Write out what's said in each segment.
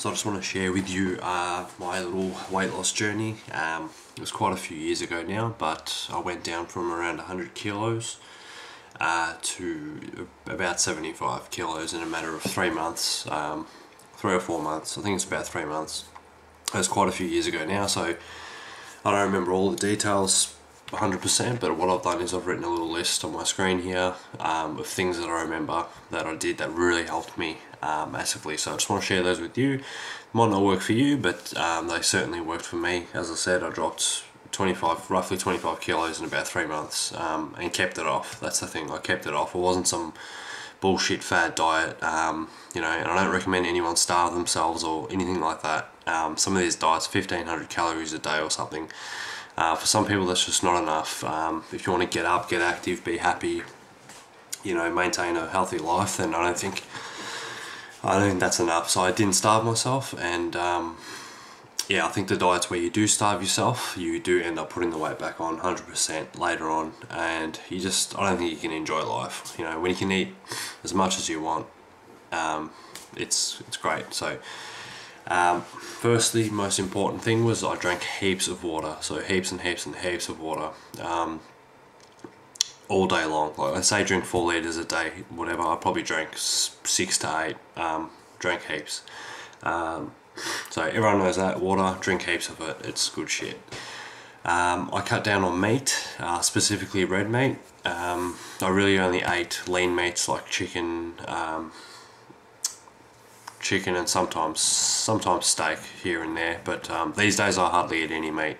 So I just want to share with you my little weight loss journey. It was quite a few years ago now, but I went down from around 100 kilos to about 75 kilos in a matter of 3 months, 3 or 4 months. I think it's about 3 months. It was quite a few years ago now, so I don't remember all the details 100%, but what I've done is I've written a little list on my screen here of things that I remember that I did that really helped me massively. So I just want to share those with you. Might not work for you, but they certainly worked for me. As I said, I dropped roughly 25 kilos in about 3 months and kept it off. That's the thing, I kept it off. It wasn't some bullshit fad diet, you know, and I don't recommend anyone starve themselves or anything like that. Some of these diets, 1500 calories a day or something. For some people that's just not enough. If you want to get up, get active, be happy, you know, maintain a healthy life, then I don't think that's enough. So I didn't starve myself, and yeah, I think the diets where you do starve yourself, you do end up putting the weight back on 100% later on, and I don't think you can enjoy life. You know, when you can eat as much as you want, it's great. So firstly, most important thing was I drank heaps of water, so heaps and heaps and heaps of water, all day long. Like, let's say drink 4 litres a day, whatever, I probably drank 6 to 8, drank heaps. So everyone knows that, water, drink heaps of it, it's good shit. I cut down on meat, specifically red meat. I really only ate lean meats like chicken, and sometimes steak here and there, but these days I hardly eat any meat.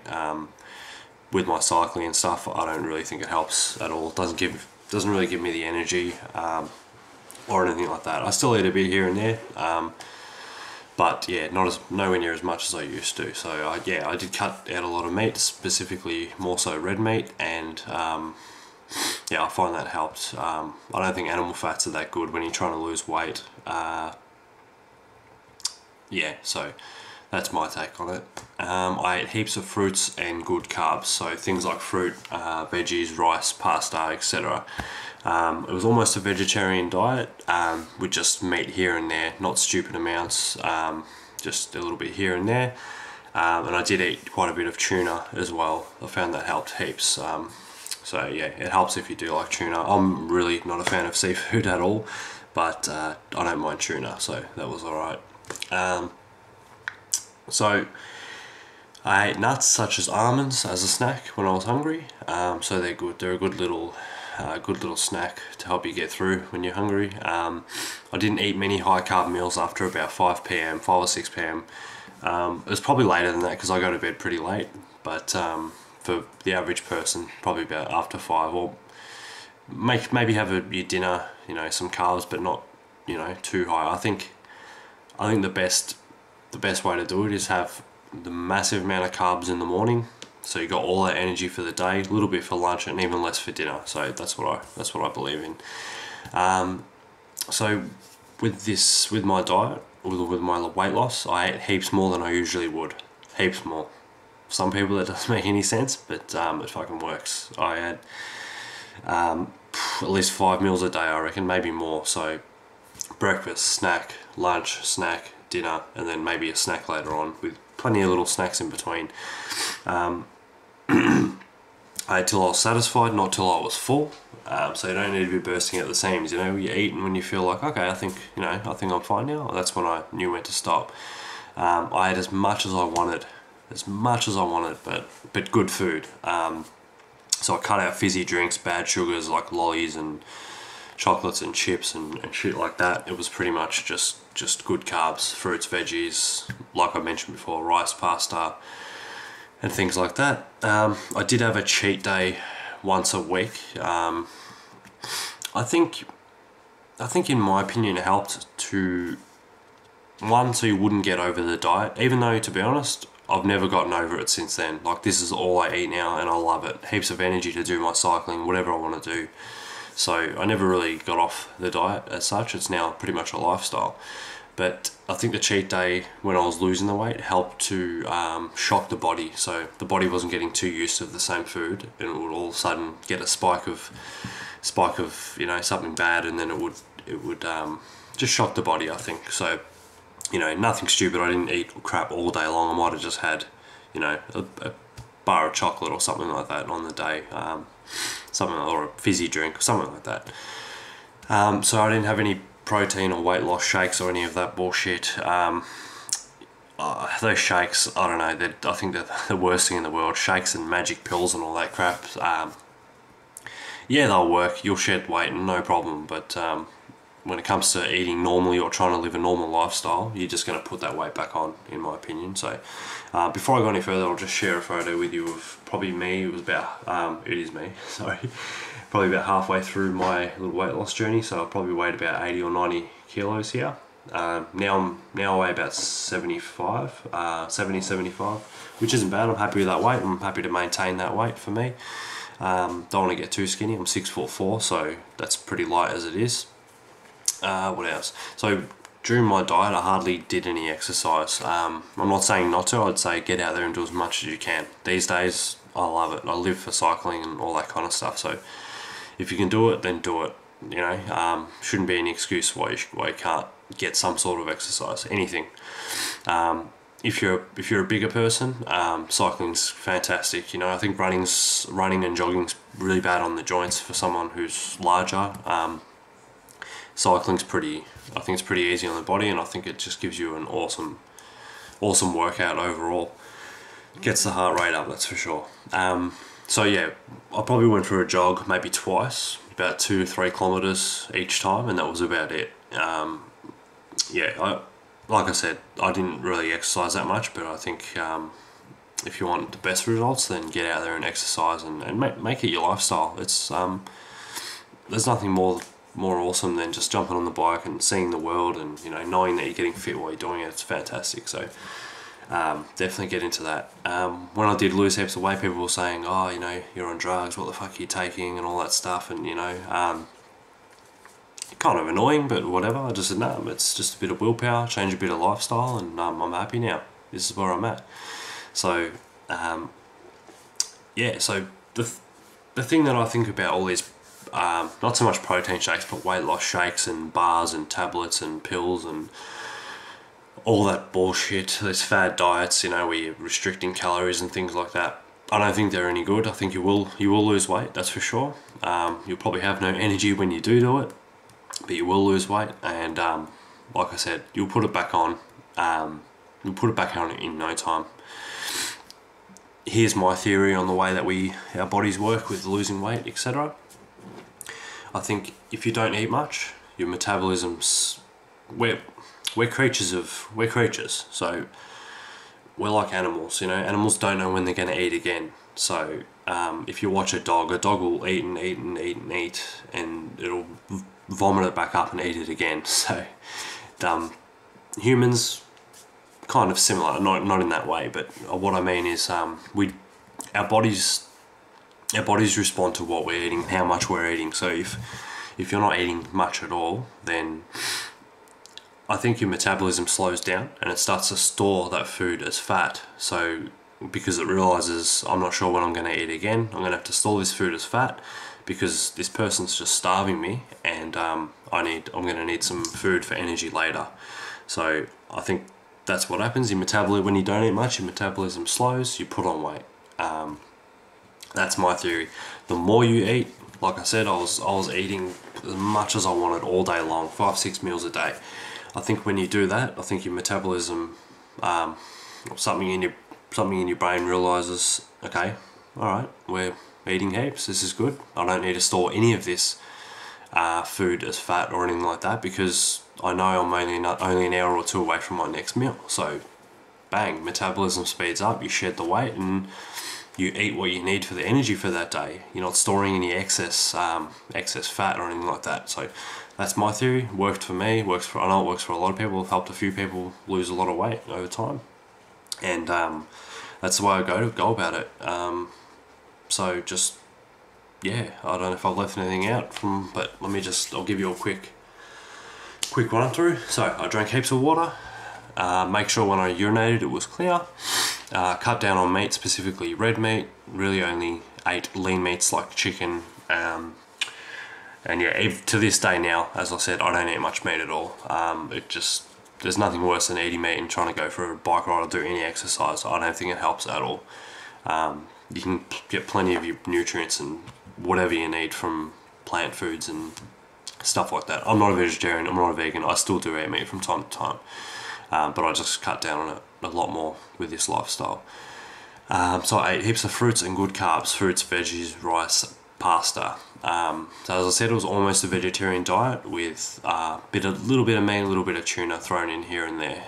With my cycling and stuff, I don't really think it helps at all. It doesn't really give me the energy or anything like that. I still eat a bit here and there, but yeah, nowhere near as much as I used to. So I did cut out a lot of meat, specifically more so red meat, and yeah, I find that helped. I don't think animal fats are that good when you're trying to lose weight. Yeah, so that's my take on it. I ate heaps of fruits and good carbs, so things like fruit, veggies, rice, pasta, etc. It was almost a vegetarian diet with just meat here and there, not stupid amounts, just a little bit here and there. And I did eat quite a bit of tuna as well. I found that helped heaps. So yeah, it helps if you do like tuna. I'm really not a fan of seafood at all, but I don't mind tuna, so that was alright. So I ate nuts such as almonds as a snack when I was hungry. So they're good. They're a good little snack to help you get through when you're hungry. I didn't eat many high carb meals after about 5 p.m, 5 or 6 p.m. It was probably later than that because I go to bed pretty late. But for the average person, probably about after 5, or maybe have your dinner, you know, some carbs, but not, you know, too high. I think the best way to do it is have the massive amount of carbs in the morning, so you got all that energy for the day, a little bit for lunch, and even less for dinner. So that's what I believe in. So with my diet, with my weight loss, I ate heaps more than I usually would. Heaps more. Some people that doesn't make any sense, but it fucking works. I had at least 5 meals a day, I reckon, maybe more. So breakfast, snack, lunch, snack, dinner, and then maybe a snack later on, with plenty of little snacks in between. I ate till I was satisfied, not till I was full. So you don't need to be bursting at the seams. You know, you eat, and when you feel like, okay, I think I'm fine now, that's when I knew when to stop. I ate as much as I wanted, but good food. So I cut out fizzy drinks, bad sugars like lollies and chocolates and chips and shit like that. It was pretty much just good carbs, fruits, veggies, like I mentioned before, rice, pasta, and things like that. I did have a cheat day once a week. I think in my opinion it helped to, one, so you wouldn't get over the diet, even though, to be honest, I've never gotten over it since then. Like, this is all I eat now and I love it. Heaps of energy to do my cycling, whatever I want to do. So I never really got off the diet as such. It's now pretty much a lifestyle. But I think the cheat day when I was losing the weight helped to shock the body. So the body wasn't getting too used to the same food, and it would all of a sudden get a spike of you know, something bad, and then it would just shock the body, I think. So you know, nothing stupid. I didn't eat crap all day long. I might have just had, you know, a bar of chocolate or something like that on the day, something, or a fizzy drink or something like that. So I didn't have any protein or weight loss shakes or any of that bullshit. Those shakes, I don't know, I think they're the worst thing in the world. Shakes and magic pills and all that crap. Yeah, they'll work. You'll shed weight, no problem. But when it comes to eating normally or trying to live a normal lifestyle, you're just going to put that weight back on, in my opinion. So before I go any further, I'll just share a photo with you of probably me. It was about, it is me, sorry. Probably about halfway through my little weight loss journey. So I probably weighed about 80 or 90 kilos here. Now I weigh about 70, 75, which isn't bad. I'm happy with that weight. I'm happy to maintain that weight for me. Don't want to get too skinny. I'm 6'4", so that's pretty light as it is. What else? So during my diet, I hardly did any exercise. I'm not saying not to. I'd say get out there and do as much as you can. These days, I love it. I live for cycling and all that kind of stuff. So if you can do it, then do it. You know, shouldn't be any excuse why you can't get some sort of exercise. Anything. If you're a bigger person, cycling's fantastic. You know, I think running and jogging's really bad on the joints for someone who's larger. Cycling's I think it's pretty easy on the body, and I think it just gives you an awesome workout overall. Gets the heart rate up, that's for sure. So yeah, I probably went for a jog maybe twice, about 2-3 kilometers each time, and that was about it. Yeah, like I said, I didn't really exercise that much, but I think if you want the best results, then get out there and exercise and make it your lifestyle. It's there's nothing more awesome than just jumping on the bike and seeing the world, and you know, knowing that you're getting fit while you're doing it. It's fantastic. So definitely get into that. When I did lose heaps of weight, people were saying, oh, you know, you're on drugs, what the fuck are you taking, and all that stuff, and you know, kind of annoying, but whatever. I just said, no, it's just a bit of willpower, change a bit of lifestyle, and I'm happy now. This is where I'm at. So yeah, so the thing that I think about all these, not so much protein shakes, but weight loss shakes and bars and tablets and pills and all that bullshit, those fad diets, you know, where you're restricting calories and things like that. I don't think they're any good. I think you will lose weight, that's for sure. You'll probably have no energy when you do it, but you will lose weight, and like I said, you'll put it back on. You'll put it back on in no time. Here's my theory on the way that our bodies work with losing weight, etc. I think if you don't eat much, your metabolism's, we're creatures, so we're like animals. You know, animals don't know when they're going to eat again. So if you watch a dog will eat and eat and eat and eat, and it'll vomit it back up and eat it again. So humans, kind of similar, not in that way, but what I mean is our bodies respond to what we're eating, how much we're eating. So if you're not eating much at all, then I think your metabolism slows down and it starts to store that food as fat. So because it realizes, I'm not sure when I'm going to eat again, I'm going to have to store this food as fat because this person's just starving me, and I'm going to need some food for energy later. So I think that's what happens. When you don't eat much, your metabolism slows, you put on weight. That's my theory. The more you eat, like I said, I was eating as much as I wanted all day long, 5-6 meals a day. I think when you do that, I think your metabolism, something in your brain realizes, okay, all right, we're eating heaps. This is good. I don't need to store any of this food as fat or anything like that, because I know I'm only an hour or two away from my next meal. So, bang, metabolism speeds up. You shed the weight and you eat what you need for the energy for that day. You're not storing any excess fat or anything like that. So that's my theory. Worked for me. I know it works for a lot of people. I've helped a few people lose a lot of weight over time, and that's the way I go about it. So just, yeah, I don't know if I've left anything out but I'll give you a quick run through. So I drank heaps of water. Make sure when I urinated it was clear. Cut down on meat, specifically red meat. Really only ate lean meats like chicken. And yeah, to this day now, as I said, I don't eat much meat at all. There's there's nothing worse than eating meat and trying to go for a bike ride or do any exercise. I don't think it helps at all. You can get plenty of your nutrients and whatever you need from plant foods and stuff like that. I'm not a vegetarian, I'm not a vegan, I still do eat meat from time to time, but I just cut down on it a lot more with this lifestyle. So I ate heaps of fruits and good carbs, fruits, veggies, rice, pasta. So as I said, it was almost a vegetarian diet with a little bit of meat, a little bit of tuna thrown in here and there.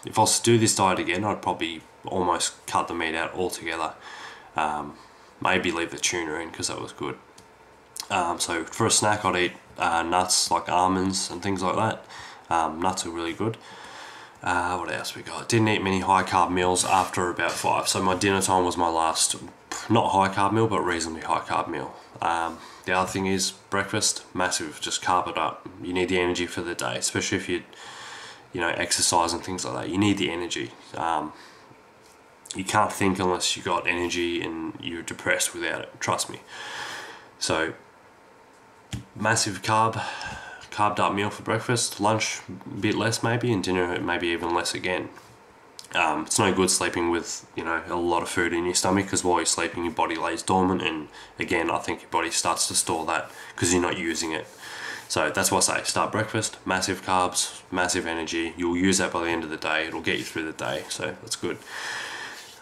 If I was to do this diet again, I'd probably almost cut the meat out altogether. Maybe leave the tuna in because that was good. So for a snack, I'd eat nuts like almonds and things like that. Nuts are really good. What else we got? Didn't eat many high carb meals after about 5. So my dinner time was my last, not high carb meal, but reasonably high carb meal. The other thing is breakfast, massive, just carb it up. You need the energy for the day, especially if you exercise and things like that. You need the energy. You can't think unless you got energy, and you're depressed without it, trust me. So massive carved up meal for breakfast, lunch a bit less maybe, and dinner maybe even less again. It's no good sleeping with a lot of food in your stomach, because while you're sleeping your body lays dormant, and again I think your body starts to store that because you're not using it. So that's why I say start breakfast, massive carbs, massive energy. You'll use that by the end of the day, it'll get you through the day, so that's good.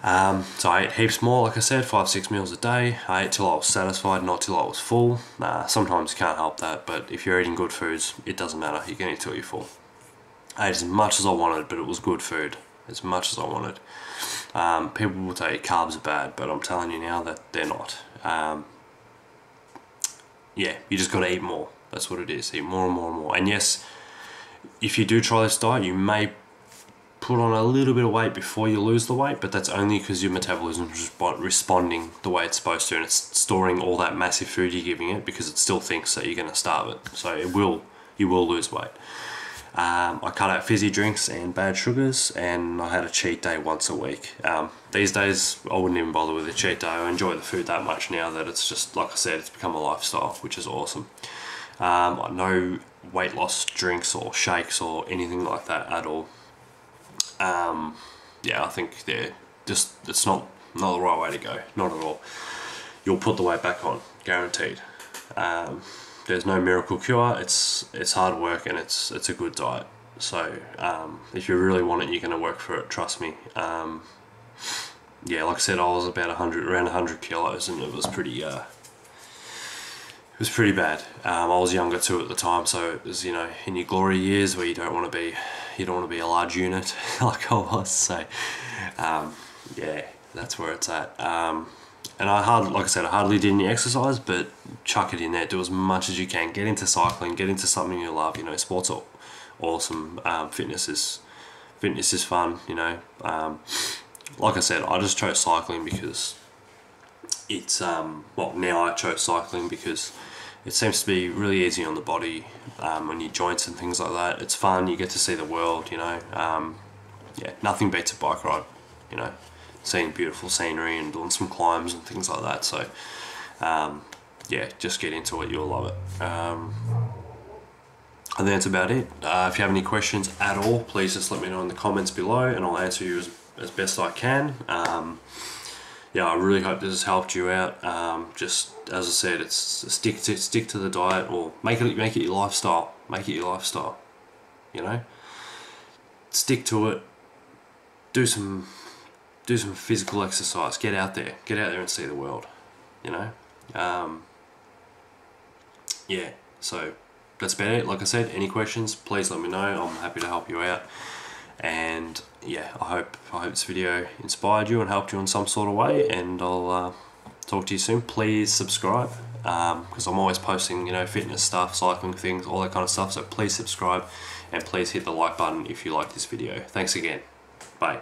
So I ate heaps more, like I said, 5-6 meals a day. I ate till I was satisfied, not till I was full. Sometimes you can't help that, but if you're eating good foods, it doesn't matter, you can eat till you're full. I ate as much as I wanted, but it was good food, as much as I wanted. People will tell you carbs are bad, but I'm telling you now that they're not. Yeah, you just got to eat more, that's what it is, eat more and more and more. And yes, if you do try this diet, you may put on a little bit of weight before you lose the weight, but that's only because your metabolism is responding the way it's supposed to, and it's storing all that massive food you're giving it because it still thinks that you're going to starve it. So you will lose weight. I cut out fizzy drinks and bad sugars, and I had a cheat day once a week. These days I wouldn't even bother with a cheat day. I enjoy the food that much now that it's just, like I said, it's become a lifestyle, which is awesome. No weight loss drinks or shakes or anything like that at all. Yeah, I think it's not the right way to go, not at all. You'll put the weight back on, guaranteed. There's no miracle cure. It's hard work, and it's a good diet. So if you really want it, you're going to work for it, trust me. Yeah, like I said, I was about around 100 kilos, and it was pretty bad. I was younger too at the time, so it was, in your glory years where you don't want to be a large unit like I was. So yeah, that's where it's at. And like I said, I hardly did any exercise, but chuck it in there, do as much as you can, get into cycling, get into something you love. Sports are awesome. Fitness is fun. Like I said, I just chose cycling because it's now I chose cycling because it seems to be really easy on the body, on your joints and things like that. It's fun, you get to see the world, yeah, nothing beats a bike ride, seeing beautiful scenery and doing some climbs and things like that. So yeah, just get into it, you'll love it. I think that's about it. If you have any questions at all, please just let me know in the comments below, and I'll answer you as best I can. Yeah, I really hope this has helped you out. Just as I said, it's stick to the diet, or make it your lifestyle. Make it your lifestyle. Stick to it. Do some physical exercise. Get out there and see the world. Yeah. So that's about it. Like I said, any questions, please let me know. I'm happy to help you out. And yeah, I hope this video inspired you and helped you in some sort of way, and I'll talk to you soon. Please subscribe, because I'm always posting fitness stuff, cycling things, all that kind of stuff. So please subscribe, and please hit the like button if you like this video. Thanks again. Bye.